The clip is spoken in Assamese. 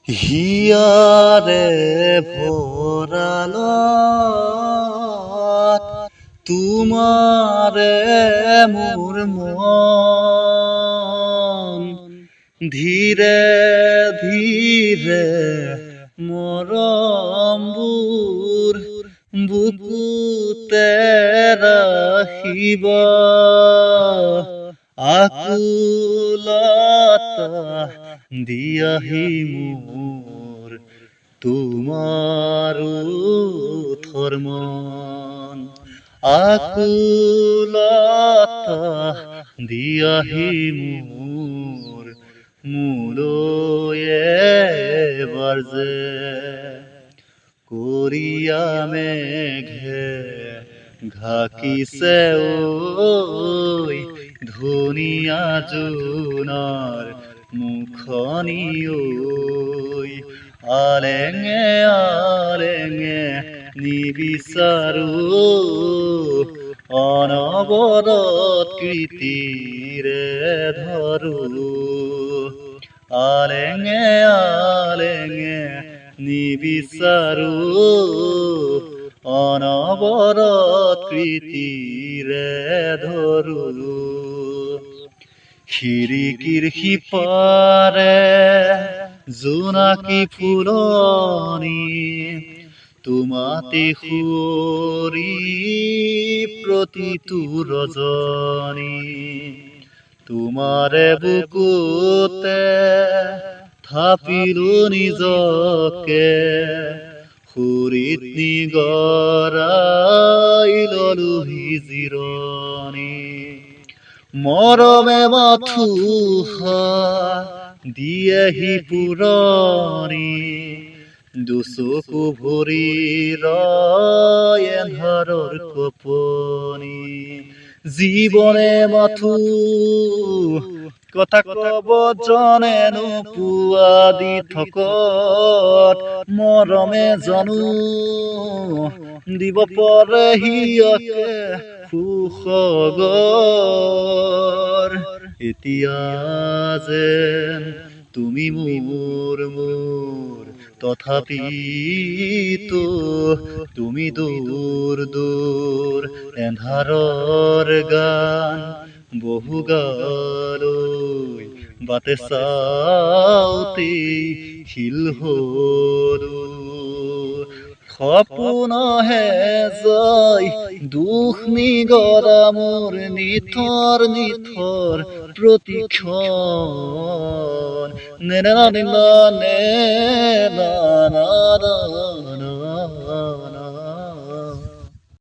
হিয়ারে ভরালত তোমারে মোর মন ধীরে ধীরে মরম্বুর বুকুতে রাখিব আকুলতা দিয়াহি মোর তোমার ধর্মন আকুলতা দিয়াহি মোর এবার যে করিয়া মেঘে ঘাকিছে ওই ধুনিয়া জোনার মুখনি ওই আলেঙে আলেঙে নিবিচাৰো অনবৰত কৃতিৰে ধৰো আলেঙে আলেঙে নিবিচাৰো অনবৰত কৃতিৰে ধৰো খিৰিকীৰ সিপাৰে জোনাকী ফুলনি তোমাতে সুঁৱৰি প্ৰতিটো ৰজনী তোমাৰে বুকুতে থাপিলো নিজকে সুৰিত নিগৰাই ললো জিৰণি মৰমে মাথো দিয়েহি পুৰণি দুচকু ভৰি ৰয় এন্ধাৰৰ কপনি জীৱনে মাথো কথা কব জনে নোপোৱা দি থকত মৰমে জানো দিব পাৰে হিয়কে সুখগৰ এতিয়া যেন তুমি মোৰ মোৰ তথাপিতো তুমি দূৰ দূৰ এন্ধাৰৰ গান বহু গালৈ বাটে চাওঁতেই শিল হলো সপোনহে যায় দুখ নিগৰা মোৰ নিথৰ নিথৰ প্ৰতিক্ষণ নেনা নেনা নেনা না না না না